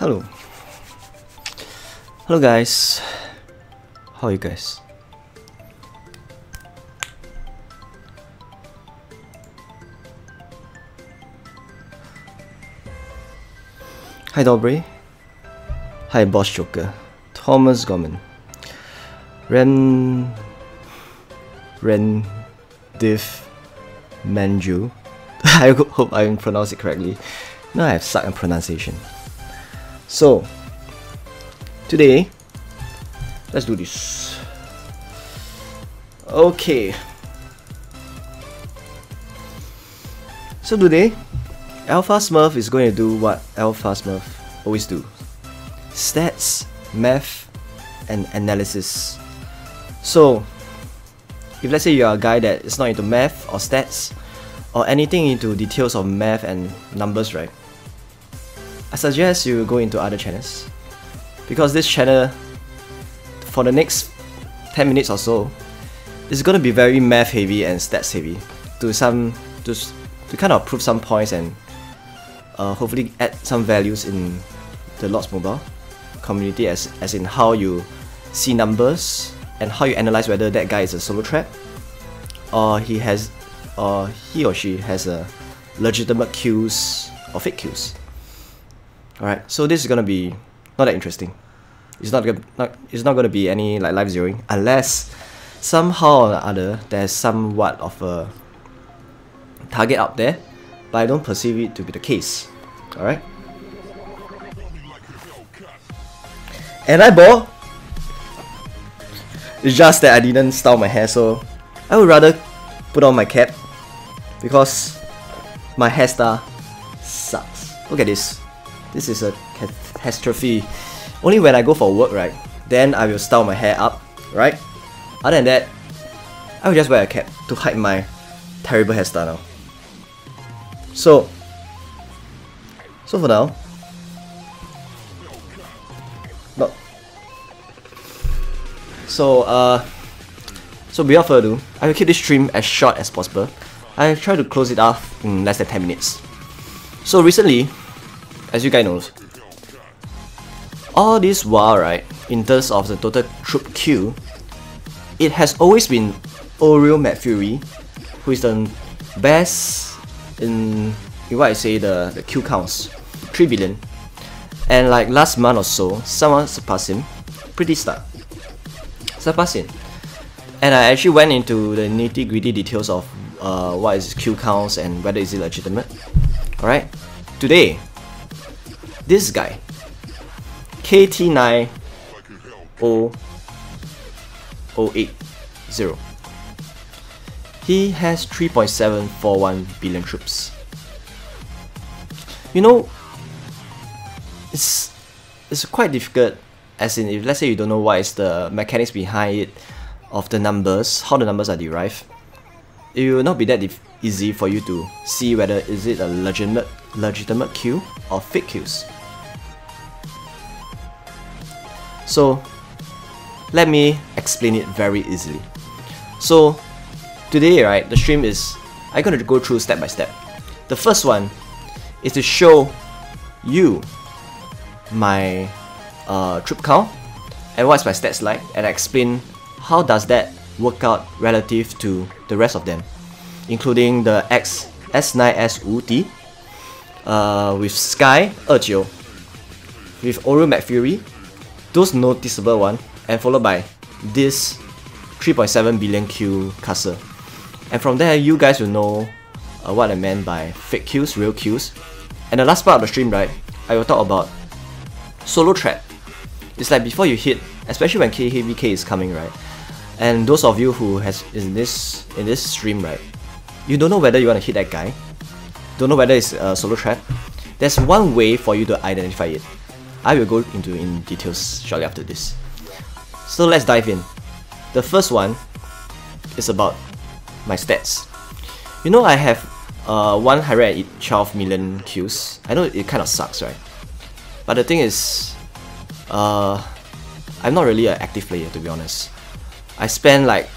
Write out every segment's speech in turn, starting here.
Hello. Hello guys. How are you guys? Hi Dobry. Hi Boss Joker. Thomas Gorman. Div Manju. I hope I pronounced it correctly. No, I have sucked in pronunciation. So, today, let's do this. Okay. So today, Alpha Smurf is going to do what Alpha Smurf always do. Stats, math, and analysis. So, if let's say you are a guy that is not into math or stats, or anything into details of math and numbers, right? I suggest you go into other channels, because this channel, for the next 10 minutes or so, is going to be very math heavy and stats heavy to kind of prove some points and hopefully add some values in the Lots Mobile community, as in how you see numbers and how you analyze whether that guy is a solo trap or he or she has a legitimate queues or fake queues. Alright, so this is gonna be not that interesting. It's not gonna be any like live zeroing, unless somehow or other there's somewhat of a target out there, but I don't perceive it to be the case. Alright. And I bought. It's just that I didn't style my hair, so I would rather put on my cap because my hairstyle sucks. Look at this. This is a catastrophe. Only when I go for work, right, then I will style my hair up, right? Other than that, I will just wear a cap to hide my terrible hairstyle now. So for now, no. So without further ado, I will keep this stream as short as possible. I try to close it off in less than 10 minutes. So recently, as you guys know, all this while, right, in terms of the total troop queue, it has always been Oreo McFury who is the best in what I say the queue counts, 3 billion. And like last month or so, someone surpassed him, pretty stuck. Surpassed him. And I actually went into the nitty gritty details of what is queue counts and whether is it legitimate. Alright, today, this guy, KT90080, he has 3.741 billion troops. You know, it's quite difficult, as in if let's say you don't know what is the mechanics behind it, of the numbers, how the numbers are derived, it will not be that easy for you to see whether is it a legitimate queue or fake queues. So let me explain it very easily. So today, right, the stream is, I'm going to go through step by step. The first one is to show you my troop count and what's my stats like, and I explain how does that work out relative to the rest of them, including the S9S with Sky 29, with Oreo McFury, those noticeable one, and followed by this 3.7 billion queue castle. And from there, you guys will know what I meant by fake queues, real queues. And the last part of the stream, right, I will talk about solo trap. It's like before you hit, especially when KHVK is coming, right? And those of you who has in this stream, right, you don't know whether you want to hit that guy, don't know whether it's a solo trap. There's one way for you to identify it. I will go into in details shortly after this. So let's dive in. The first one is about my stats. You know, I have 112 million queues. I know it kind of sucks, right? But the thing is, I'm not really an active player, to be honest. I spend like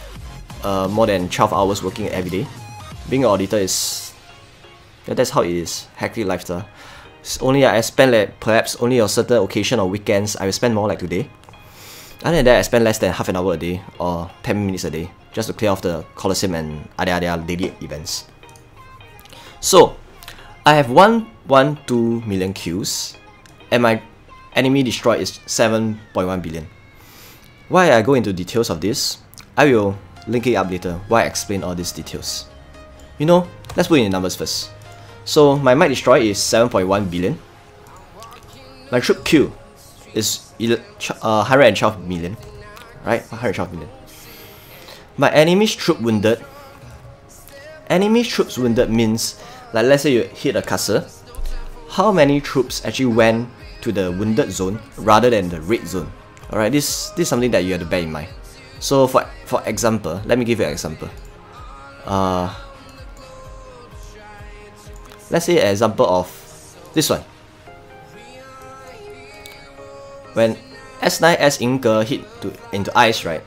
more than 12 hours working every day. Being an auditor is, yeah, that's how it is, hectic lifestyle. only I spend like perhaps only on certain occasion or weekends I will spend more like today. Other than that, I spend less than half an hour a day or 10 minutes a day just to clear off the Colosseum and other daily events. So I have 112 million kills and my enemy destroyed is 7.1 billion. Why I go into details of this, I will link it up later why I explain all these details. You know, let's put in the numbers first. So my might destroy is 7.1 billion. My troop kill is 112 million. Right? 112 million. My enemy's troop wounded. Enemy's troops wounded means, like let's say you hit a castle, how many troops actually went to the wounded zone rather than the red zone. Alright, this is something that you have to bear in mind. So for example, let me give you an example. Let's say an example of this one. When S9S Inker hit into ice, right?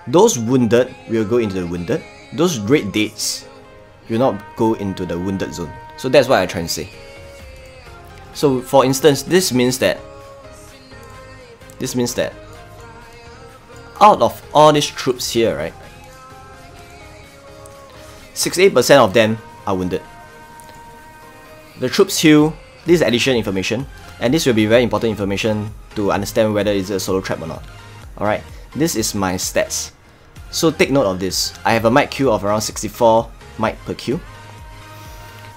Those wounded will go into the wounded. Those red dates will not go into the wounded zone. So that's what I'm trying to say. So for instance, this means that out of all these troops here, right, 68% of them are wounded. The troops heal. This is additional information, and this will be very important information to understand whether it's a solo trap or not. Alright, this is my stats. So take note of this. I have a might Q of around 64 might per Q.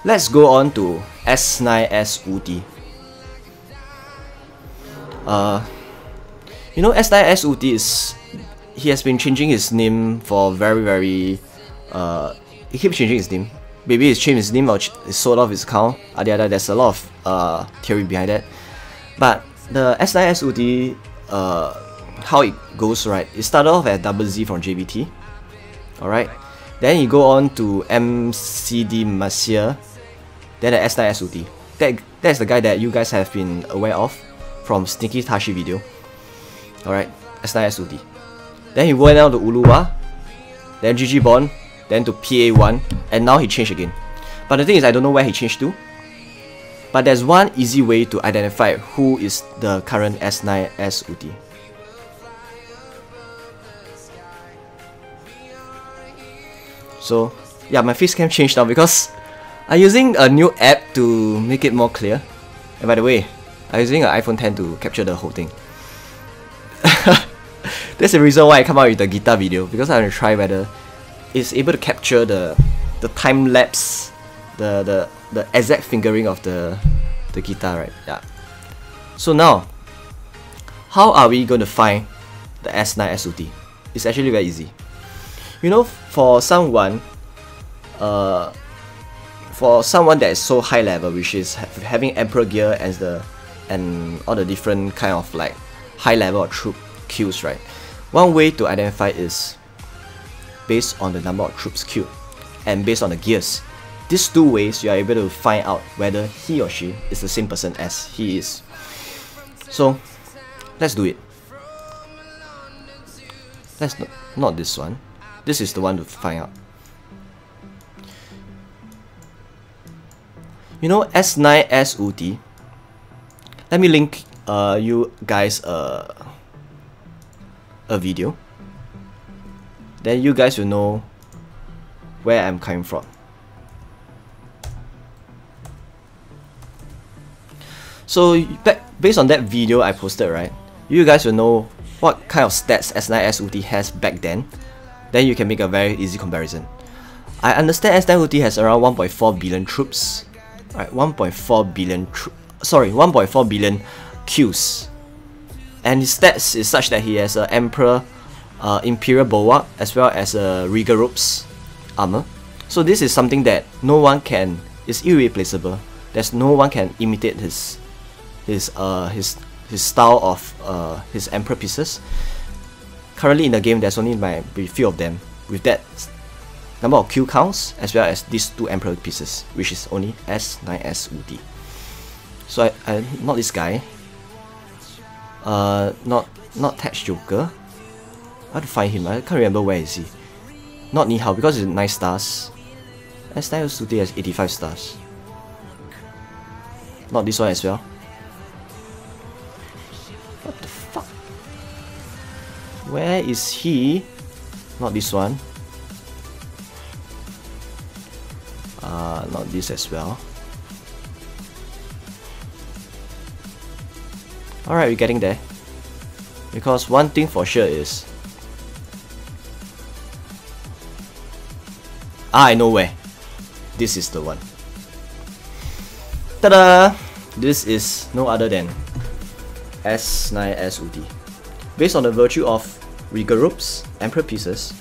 Let's go on to S9S Uti. You know, S9S Uti he has been changing his name for very he keeps changing his name. Maybe he's changed his name or he sold off his account. There's a lot of theory behind that. But the S9S Uti, how it goes, right? It started off at double Z from JBT. Alright. Then you go on to MCD Masia. Then the S9S Uti. That's the guy that you guys have been aware of from Sneaky Tashi video. Alright, S9S Uti. Then he went down to Uluwa, then GG Bond, then to PA1, and now he changed again. But the thing is, I don't know where he changed to. But there's one easy way to identify who is the current S9S Uti. So yeah, my face cam changed now because I'm using a new app to make it more clear. And by the way, I'm using an iPhone 10 to capture the whole thing. That's the reason why I come out with the guitar video, because I want to try whether it's able to capture the time lapse, the exact fingering of the guitar, right? Yeah. So now, how are we going to find the S9S Uti? It's actually very easy. You know, for someone that is so high level, which is having Emperor gear and all the different kind of like high level of troop kills, right? One way to identify is based on the number of troops killed and based on the gears. These two ways you are able to find out whether he or she is the same person as he is. So let's do it. Let's not this one. This is the one to find out. You know, S9S Uti. Let me link you guys a video. Then you guys will know where I'm coming from. So based on that video I posted, right, you guys will know what kind of stats S9S Uti has back then. Then you can make a very easy comparison. I understand S9 Uti has around 1.4 billion troops. Right, 1.4 billion kills. And his stats is such that he has an Emperor Imperial Bulwark as well as a Regal Ropes armor. So this is something that no one can, is irreplaceable. There's no one can imitate his style of his Emperor pieces. Currently in the game, there's only a few of them with that number of kill counts as well as these two Emperor pieces, which is only S9S Uti. So I not this guy. Not Tax Joker. I have to find him. I can't remember where is he. Not Nihao because it's 9 stars. S9S Uti has 85 stars. Not this one as well. What the fuck? Where is he? Not this one. Not this as well. Alright, we're getting there. Because one thing for sure is... I know where. This is the one. Ta-da! This is no other than S9SUD. Based on the virtue of Regal Ropes, Emperor Pieces,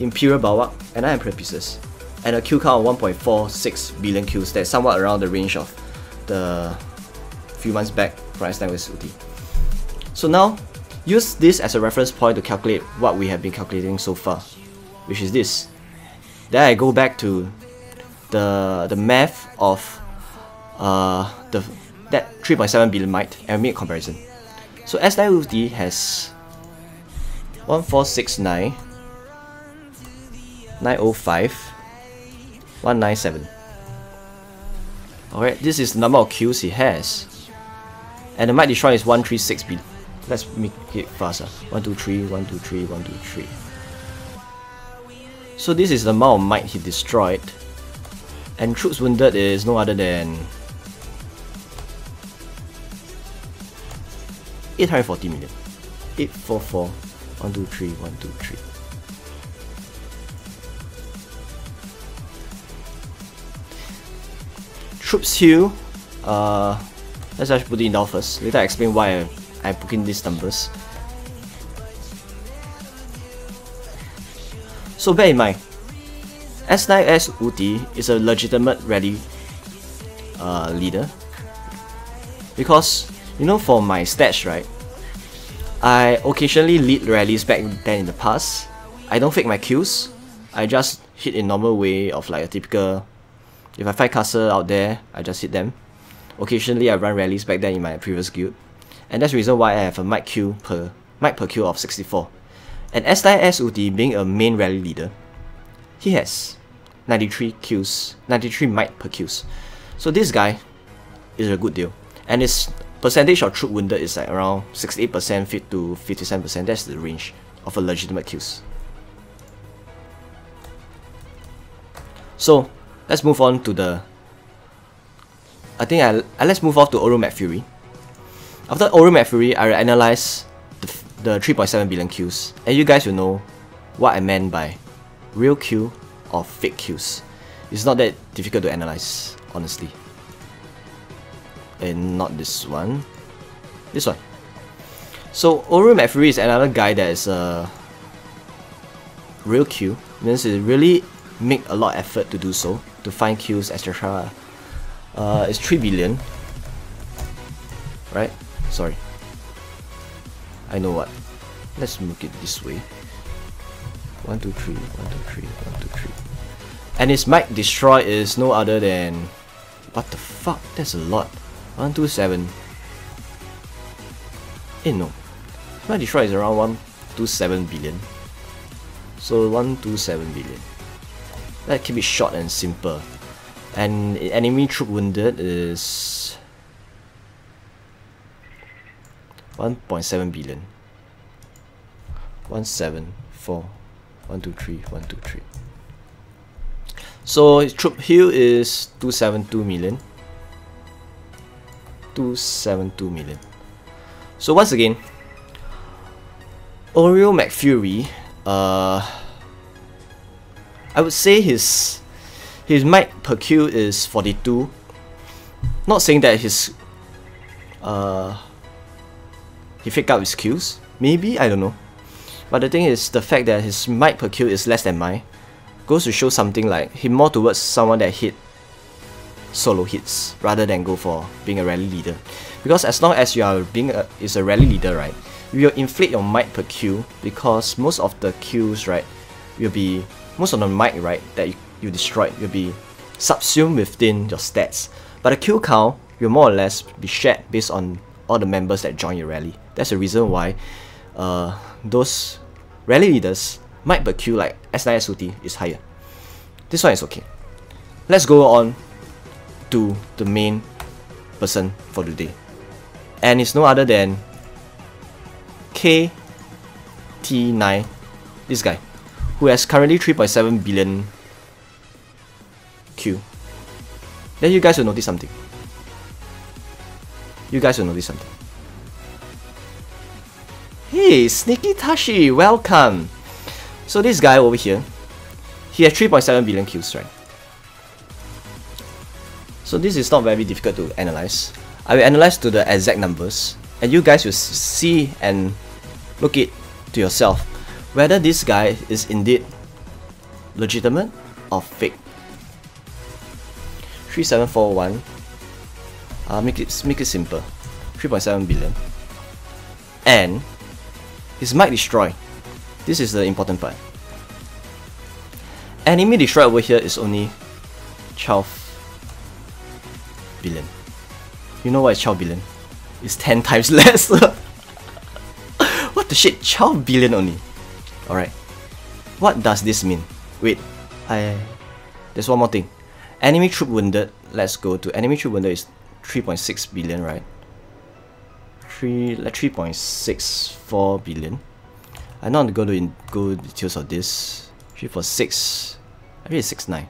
Imperial Bulwark, and Emperor Pieces, and a Q count of 1.46 billion Qs, that's somewhat around the range of the few months back for S9SUD. So now, use this as a reference point to calculate what we have been calculating so far, which is this. Then I go back to the math of that 3.7 billion might and make a comparison. So S9UD has 1469, 905, 197. Alright, this is the number of Qs he has. And the might destroy is 136 billion. Let's make it faster. 1, 2, 3, 1, 2, 3, 1, 2, 3. So this is the amount of might he destroyed. And troops wounded is no other than 840 million. 844, 1, 2, 3, 1, 2, 3. Troops heal, let's actually put it down first. Later I explain why I put in these numbers. So bear in mind, S9SUD is a legitimate rally leader. Because, you know, for my stats, right, I occasionally lead rallies back then in the past. I don't fake my kills, I just hit in normal way of like a typical... If I fight caster out there, I just hit them. Occasionally I run rallies back then in my previous guild. And that's the reason why I have a might per kill of 64. And S9SUD being a main rally leader, he has 93 kills, 93 might per kills. So this guy is a good deal. And his percentage of troop wounded is like around 68% fit to 57%. That's the range of a legitimate kills. So let's move on to the... let's move off to Oru Mad Fury. After Oru Mad Fury, I will analyze the 3.7 billion Qs, and you guys will know what I meant by real Q or fake Qs. It's not that difficult to analyze, honestly. And not this one. This one. So Oru Mad Fury is another guy that is a real Q. Means it really make a lot of effort to do so, to find Qs, etc. It's 3 billion. Right? Sorry. I know what. Let's make it this way. 1, 2, 3, 1, 2, 3, 1, 2, 3. And his might destroy is no other than... What the fuck? That's a lot. 127. No. Might destroy is around 127 billion. So 127 billion. Let's keep it short and simple. And enemy troop wounded is 1.7 billion. 174. 1, 2, 3, 1, 2, 3. So his troop heal is 272 million. 272 million. So once again, Oru Mad Fury, I would say his might per kill is 42. Not saying that his he faked out his kills. Maybe, I don't know. But the thing is, the fact that his might per kill is less than mine goes to show something like him more towards someone that hit solo hits rather than go for being a rally leader. Because as long as you are being a rally leader, right, you will inflate your might per kill because most of the kills, right, will be most of the might, right, that you destroyed will be subsumed within your stats. But the kill count will more or less be shared based on all the members that join your rally. That's the reason why those rally leaders might per kill like S9SUD is higher. This one is okay. Let's go on to the main person for the day. And it's no other than KT9, this guy, who has currently 3.7 billion Q. Then you guys will notice something. Hey, Sneaky Tashi, welcome! So this guy over here, he has 3.7 billion Qs, right? So this is not very difficult to analyze. I will analyze to the exact numbers, and you guys will see and look it to yourself whether this guy is indeed legitimate or fake. 3741. Make it simple. 3.7 billion. And his might destroy. This is the important part. Enemy destroy over here is only 12 billion. You know what is 12 billion? It's 10 times less. What the shit? 12 billion only. Alright. What does this mean? Wait. There's one more thing. Enemy troop wounded. Let's go to enemy troop wounded is 3.6 billion, right? 3.64 billion. I'm not going to go details of this. 346. I think it's 69.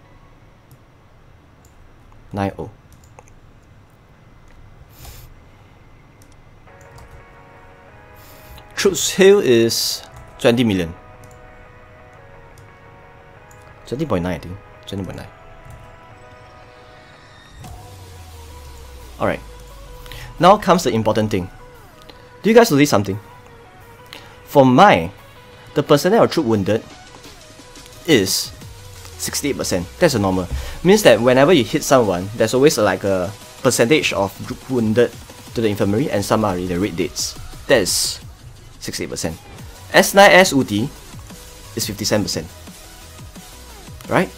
90. Troops heal is 20 million. 20.9, I think. 20.9. Alright. Now comes the important thing. Do you guys notice something? For the percentage of troop wounded is 68%. That's a normal. Means that whenever you hit someone, there's always like a percentage of troop wounded to the infirmary, and some are in the red dates. That's 68%. S9S UT is 57%. Right?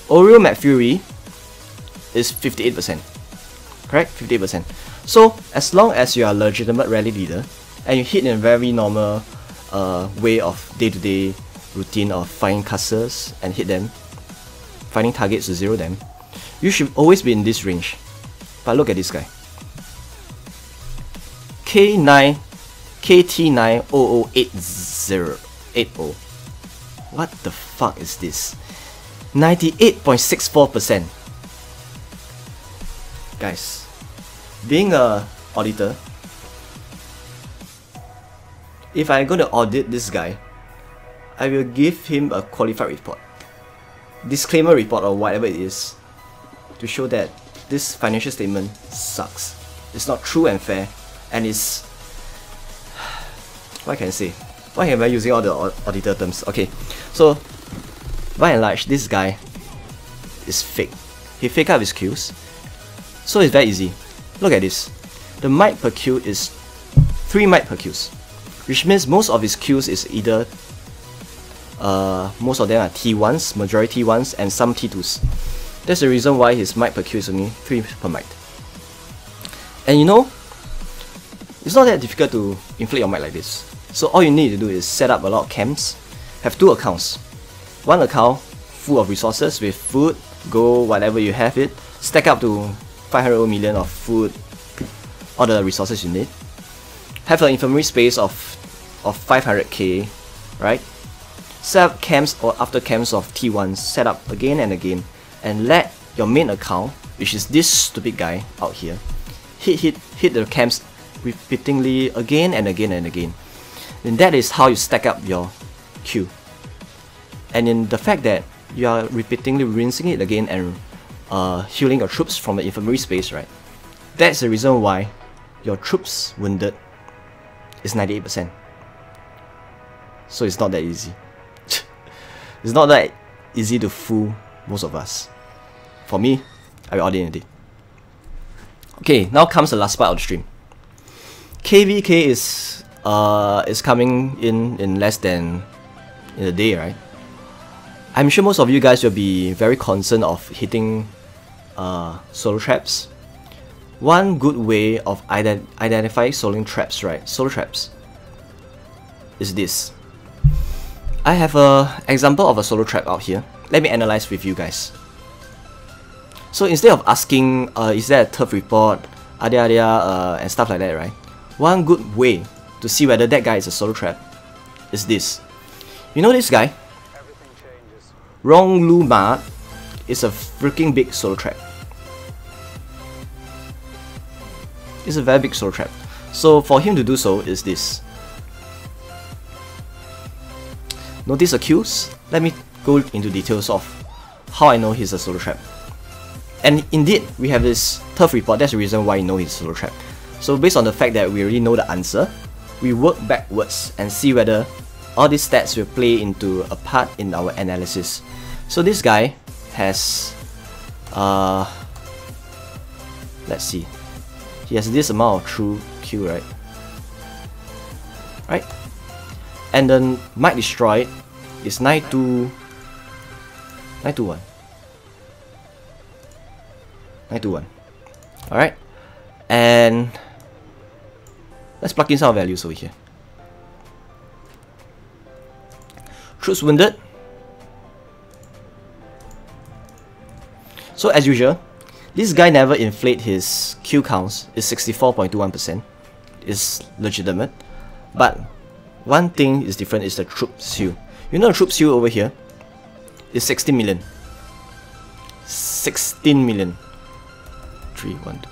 Oreo McFury is 58%. Correct? 58%. So, as long as you are a legitimate rally leader and you hit in a very normal way of day-to-day routine of finding casters and hit them, finding targets to zero them, you should always be in this range. But look at this guy. KT9008080. What the fuck is this? 98.64%. Guys, being a auditor, if I'm going to audit this guy, I will give him a qualified report, disclaimer report or whatever it is, to show that this financial statement sucks. It's not true and fair, and it's... what can I say? Why am I using all the auditor terms? Okay, so by and large, this guy is fake. He faked up his Qs. So it's very easy. Look at this. The might per Q is 3 might per Qs, which means most of his Qs is either most of them are T1s, majority T1s, and some T2s. That's the reason why his might per Q is only 3 per might. And you know, it's not that difficult to inflate your might like this. So all you need to do is set up a lot of camps, have 2 accounts. One account full of resources with food, gold, whatever you have it, stack up to 500 million of food, all the resources you need. Have an infirmary space of 500k, right? Set up camps or after camps of T1s, set up again and again, and let your main account, which is this stupid guy out here, hit the camps repeatedly again and again and again. Then that is how you stack up your Q. And in the fact that you are repeatedly rinsing it again and healing your troops from the infirmary space, right? That's the reason why your troops wounded is 98%. So it's not that easy. It's not that easy to fool most of us. For me, I will audit it. Okay, now comes the last part of the stream. KVK is coming in less than in a day, right? I'm sure most of you guys will be very concerned of hitting solo traps. One good way of identifying solo traps, right? Solo traps is this. I have an example of a solo trap out here. Let me analyze with you guys. So instead of asking, is there a turf report, and stuff like that, right? One good way to see whether that guy is a solo trap is this. You know this guy? Rong Lu Ma is a freaking big solo trap. It's a very big solo trap. So for him to do so is this. Notice the cues? Let me go into details of how I know he's a solo trap. And indeed, we have this turf report. That's the reason why you know he's a solo trap. So based on the fact that we already know the answer, we work backwards and see whether all these stats will play into a part in our analysis. So this guy has, let's see, he has this amount of true Q, right? Right? And then might destroyed is 921. 921. Alright. And let's plug in some values over here. Troops wounded. So as usual, this guy never inflate his Q counts. It's 64.21%. It's legitimate. But one thing is different is the troops heal. You know the troops heal over here is 16 million. 16 million. 3, 1, 2, 3.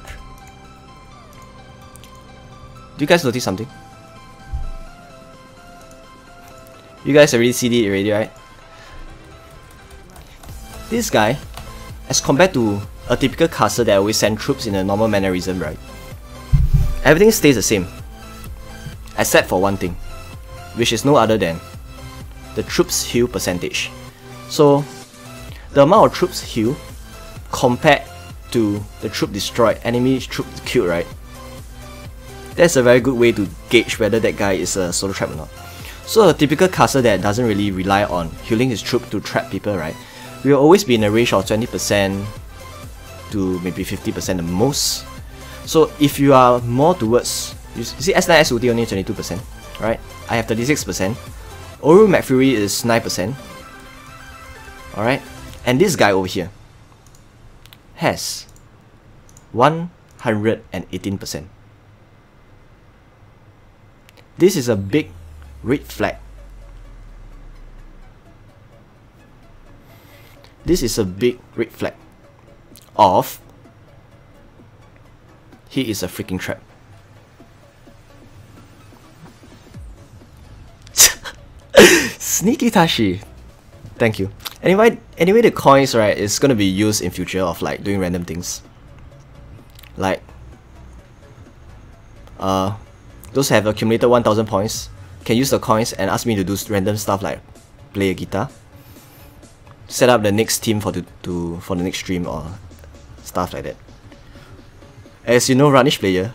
Do you guys notice something? You guys already see it already, right? This guy, as compared to a typical caster that always send troops in a normal mannerism, right? Everything stays the same, except for one thing, which is no other than the troops heal percentage. So, the amount of troops heal compared to the troop destroyed, enemy troop killed, right? That's a very good way to gauge whether that guy is a solo trap or not. So a typical caster that doesn't really rely on healing his troop to trap people, right, will always be in a range of 20% to maybe 50% the most. So if you are more towards, you see S9 SOT only 22%, right? I have 36%. Oru McFury is 9%. Alright? And this guy over here has 118%. This is a big red flag. This is a big red flag of he is a freaking trap. Sneaky Tashi. Thank you. Anyway, the coins, right, is gonna be used in future of like doing random things. Like those who have accumulated 1000 points can use the coins and ask me to do random stuff like play a guitar, set up the next team for the next stream or stuff like that. As you know, Ranish player,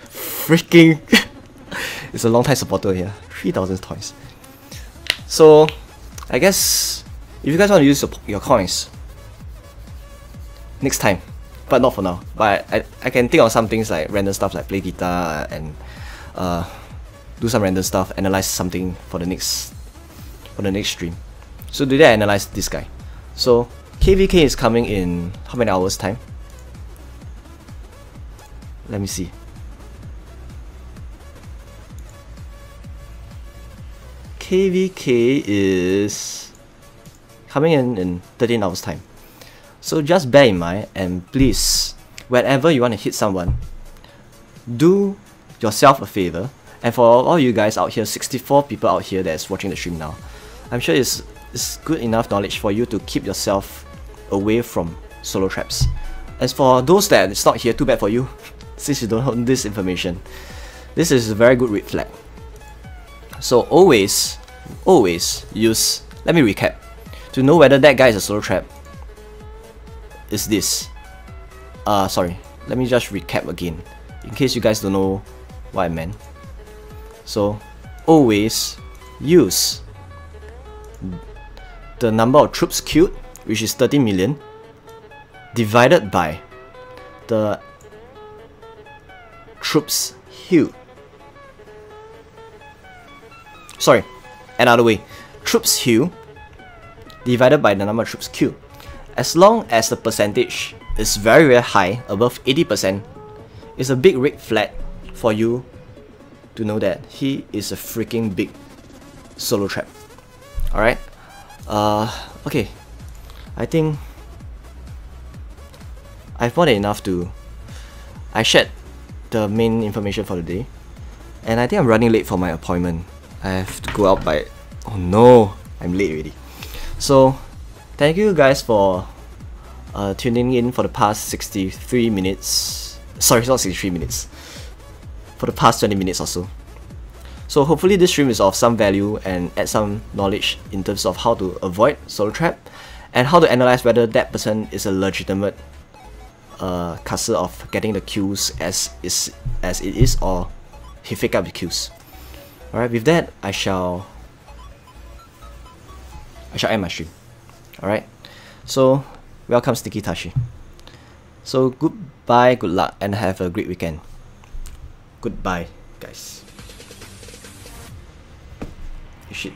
freaking is a long time supporter here. 3000 coins. So I guess if you guys want to use your coins next time, but not for now. But I can think of some things like random stuff like play guitar and do some random stuff, analyze something for the next stream. So today I analyzed this guy. So KVK is coming in how many hours time? Let me see. KVK is coming in 13 hours time. So just bear in mind, and please, whenever you want to hit someone, do yourself a favor. And for all you guys out here, 64 people out here that's watching the stream now, I'm sure it's good enough knowledge for you to keep yourself away from solo traps. As for those that it's not here, too bad for you, since you don't know this information. This is a very good red flag. So always use, let me recap, to know whether that guy is a solo trap, is this. Sorry, let me just recap again, in case you guys don't know what I meant. So always use the number of troops killed, which is 30 million, divided by the troops healed. Sorry, another way. Troops healed divided by the number of troops killed. As long as the percentage is very very high, above 80%, it's a big red flag for you to know that he is a freaking big solo trap. Alright? Okay. I think I've more than enough to... I shared the main information for the day. And I think I'm running late for my appointment. I have to go out by... Oh no! I'm late already. So, thank you guys for tuning in for the past 63 minutes. Sorry, not 63 minutes. For the past 20 minutes or so. So hopefully this stream is of some value and add some knowledge in terms of how to avoid solo trap and how to analyze whether that person is a legitimate caster of getting the kills as it is, or he fake up the kills. Alright, with that I shall end my stream. Alright, so welcome Sticky Tashi. So goodbye, good luck, and have a great weekend. Goodbye, guys. Shit.